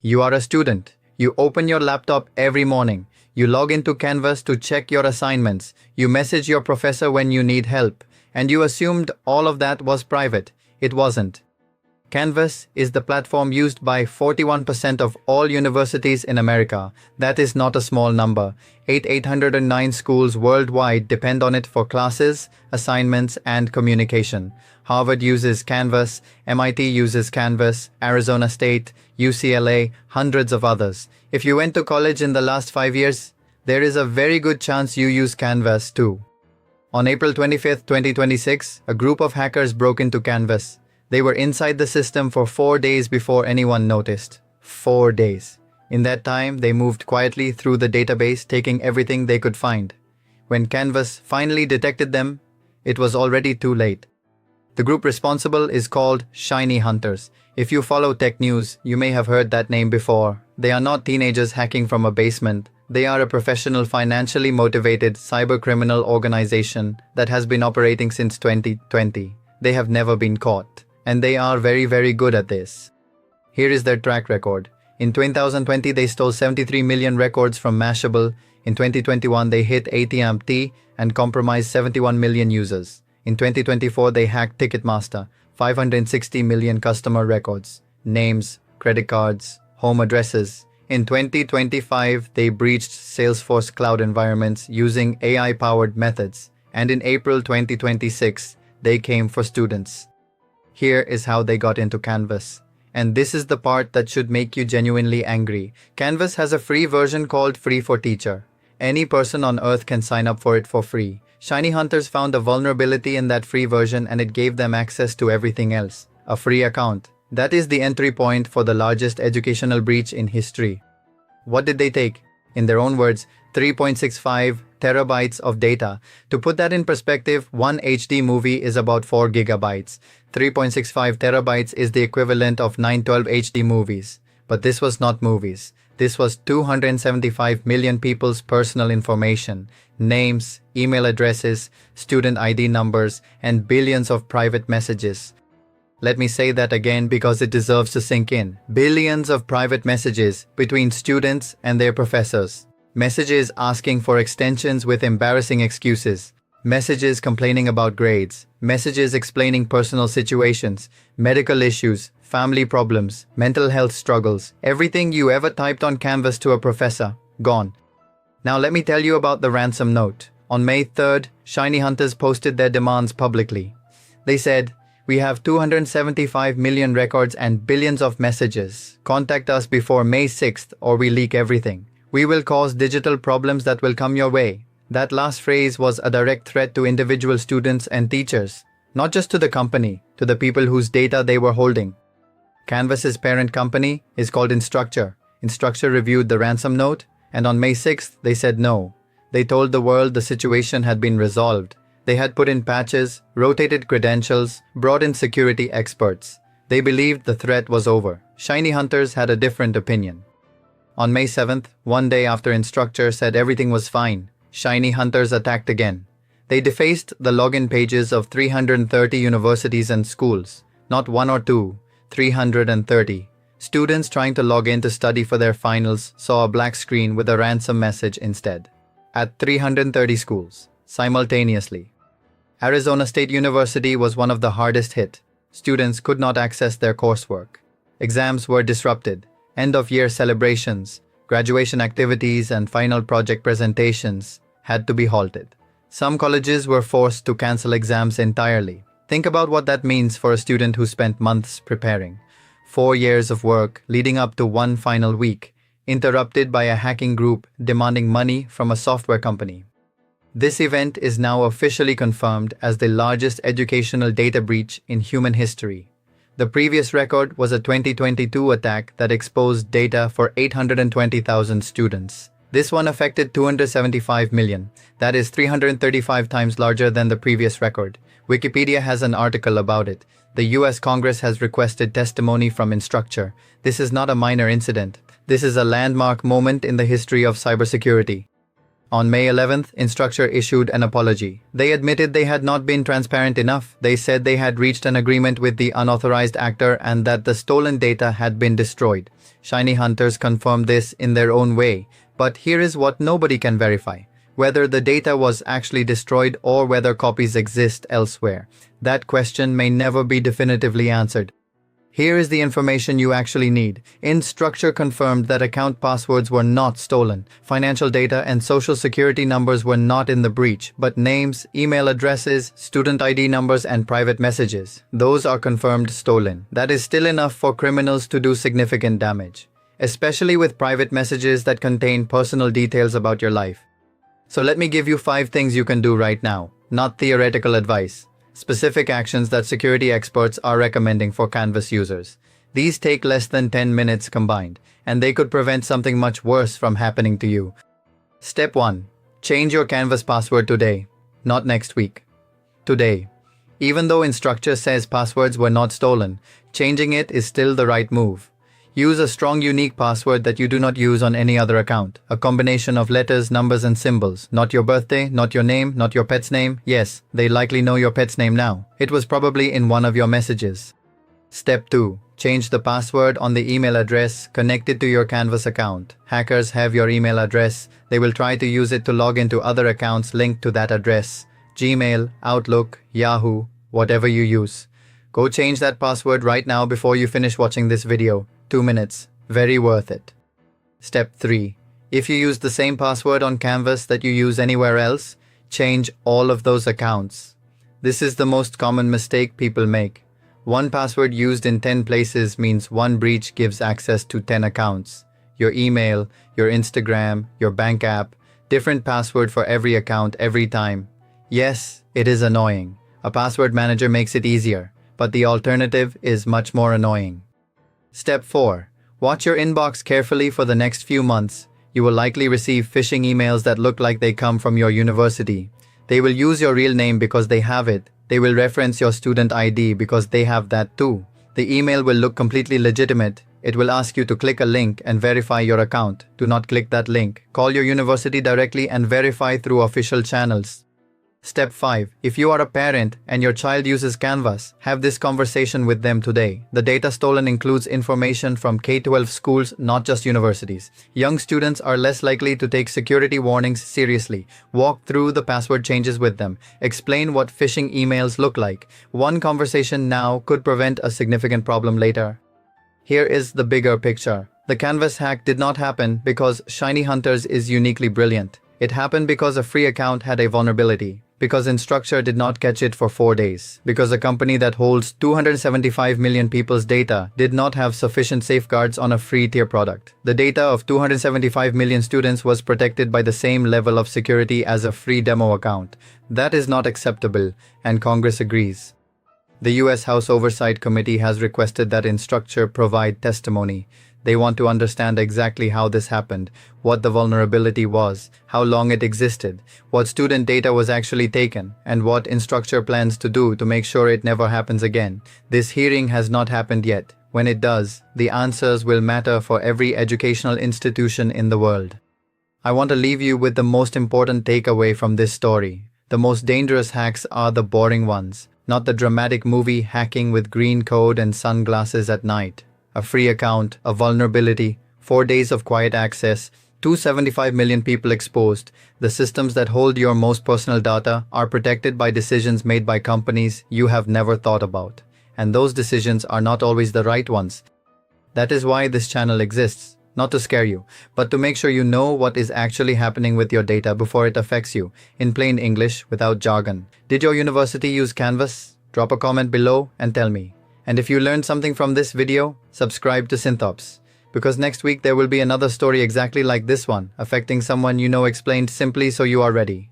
You are a student. You open your laptop every morning. You log into Canvas to check your assignments. You message your professor when you need help. And you assumed all of that was private. It wasn't. Canvas is the platform used by 41% of all universities in America. That is not a small number. 809 schools worldwide depend on it for classes, assignments, and communication. Harvard uses Canvas, MIT uses Canvas, Arizona State, UCLA, hundreds of others. If you went to college in the last 5 years, there is a very good chance you use Canvas too. On April 25, 2026, a group of hackers broke into Canvas. They were inside the system for 4 days before anyone noticed. 4 days. In that time, they moved quietly through the database, taking everything they could find. When Canvas finally detected them, it was already too late. The group responsible is called ShinyHunters. If you follow tech news, you may have heard that name before. They are not teenagers hacking from a basement. They are a professional, financially motivated cybercriminal organization that has been operating since 2020. They have never been caught. And they are very, very good at this. Here is their track record. In 2020, they stole 73 million records from Mashable. In 2021, they hit AT&T and compromised 71 million users. In 2024, they hacked Ticketmaster, 560 million customer records, names, credit cards, home addresses. In 2025, they breached Salesforce cloud environments using AI-powered methods. And in April 2026, they came for students. Here is how they got into Canvas. And this is the part that should make you genuinely angry. Canvas has a free version called Free for Teacher. Any person on earth can sign up for it for free. ShinyHunters found a vulnerability in that free version and it gave them access to everything else. A free account. That is the entry point for the largest educational breach in history. What did they take? In their own words, 3.65 terabytes of data. To put that in perspective, one HD movie is about 4 gigabytes. 3.65 terabytes is the equivalent of 912 HD movies. But this was not movies. This was 275 million people's personal information, names, email addresses, student ID numbers, and billions of private messages. Let me say that again because it deserves to sink in. Billions of private messages between students and their professors. Messages asking for extensions with embarrassing excuses. Messages complaining about grades. Messages explaining personal situations, medical issues, family problems, mental health struggles. Everything you ever typed on Canvas to a professor, gone. Now let me tell you about the ransom note. On May 3rd, ShinyHunters posted their demands publicly. They said, "We have 275 million records and billions of messages. Contact us before May 6th or we leak everything. We will cause digital problems that will come your way." That last phrase was a direct threat to individual students and teachers, not just to the company, to the people whose data they were holding. Canvas's parent company is called Instructure. Instructure reviewed the ransom note, and on May 6th, they said no. They told the world the situation had been resolved. They had put in patches, rotated credentials, brought in security experts. They believed the threat was over. ShinyHunters had a different opinion. On May 7th, one day after Instructure said everything was fine, ShinyHunters attacked again. They defaced the login pages of 330 universities and schools. Not one or two, 330. Students trying to log in to study for their finals saw a black screen with a ransom message instead. At 330 schools, simultaneously. Arizona State University was one of the hardest hit. Students could not access their coursework. Exams were disrupted. End-of-year celebrations, graduation activities, and final project presentations had to be halted. Some colleges were forced to cancel exams entirely. Think about what that means for a student who spent months preparing. 4 years of work leading up to one final week, interrupted by a hacking group demanding money from a software company. This event is now officially confirmed as the largest educational data breach in human history. The previous record was a 2022 attack that exposed data for 820,000 students. This one affected 275 million. That is 335 times larger than the previous record. Wikipedia has an article about it. The US Congress has requested testimony from Instructure. This is not a minor incident. This is a landmark moment in the history of cybersecurity. On May 11th, Instructure issued an apology. They admitted they had not been transparent enough. They said they had reached an agreement with the unauthorized actor and that the stolen data had been destroyed. ShinyHunters confirmed this in their own way, but here is what nobody can verify: whether the data was actually destroyed or whether copies exist elsewhere. That question may never be definitively answered. Here is the information you actually need. Instructure confirmed that account passwords were not stolen. Financial data and social security numbers were not in the breach, but names, email addresses, student ID numbers, and private messages, those are confirmed stolen. That is still enough for criminals to do significant damage, especially with private messages that contain personal details about your life. So let me give you 5 things you can do right now, not theoretical advice. Specific actions that security experts are recommending for Canvas users. These take less than 10 minutes combined, and they could prevent something much worse from happening to you. Step 1. Change your Canvas password today, not next week. Today. Even though Instructure says passwords were not stolen, changing it is still the right move. Use a strong, unique password that you do not use on any other account. A combination of letters, numbers, and symbols. Not your birthday, not your name, not your pet's name. Yes, they likely know your pet's name now. It was probably in one of your messages. Step 2. Change the password on the email address connected to your Canvas account. Hackers have your email address. They will try to use it to log into other accounts linked to that address. Gmail, Outlook, Yahoo, whatever you use. Go change that password right now before you finish watching this video. 2 minutes. Very worth it. Step 3. If you use the same password on Canvas that you use anywhere else, change all of those accounts. This is the most common mistake people make. One password used in 10 places means one breach gives access to 10 accounts. Your email, your Instagram, your bank app, different password for every account every time. Yes, it is annoying. A password manager makes it easier, but the alternative is much more annoying. Step 4. Watch your inbox carefully for the next few months. You will likely receive phishing emails that look like they come from your university. They will use your real name because they have it. They will reference your student ID because they have that too. The email will look completely legitimate. It will ask you to click a link and verify your account. Do not click that link. Call your university directly and verify through official channels. Step 5. If you are a parent and your child uses Canvas, have this conversation with them today. The data stolen includes information from K-12 schools, not just universities. Young students are less likely to take security warnings seriously. Walk through the password changes with them. Explain what phishing emails look like. One conversation now could prevent a significant problem later. Here is the bigger picture. The Canvas hack did not happen because ShinyHunters is uniquely brilliant. It happened because a free account had a vulnerability. Because Instructure did not catch it for 4 days. Because a company that holds 275 million people's data did not have sufficient safeguards on a free tier product. The data of 275 million students was protected by the same level of security as a free demo account. That is not acceptable, and Congress agrees. The US House Oversight Committee has requested that Instructure provide testimony. They want to understand exactly how this happened, what the vulnerability was, how long it existed, what student data was actually taken, and what Instructure plans to do to make sure it never happens again. This hearing has not happened yet. When it does, the answers will matter for every educational institution in the world. I want to leave you with the most important takeaway from this story. The most dangerous hacks are the boring ones, not the dramatic movie hacking with green code and sunglasses at night. A free account, a vulnerability, 4 days of quiet access, 275 million people exposed. The systems that hold your most personal data are protected by decisions made by companies you have never thought about. And those decisions are not always the right ones. That is why this channel exists. Not to scare you, but to make sure you know what is actually happening with your data before it affects you, in plain English, without jargon. Did your university use Canvas? Drop a comment below and tell me. And if you learned something from this video, subscribe to Synth, because next week there will be another story exactly like this one, affecting someone you know, explained simply so you are ready.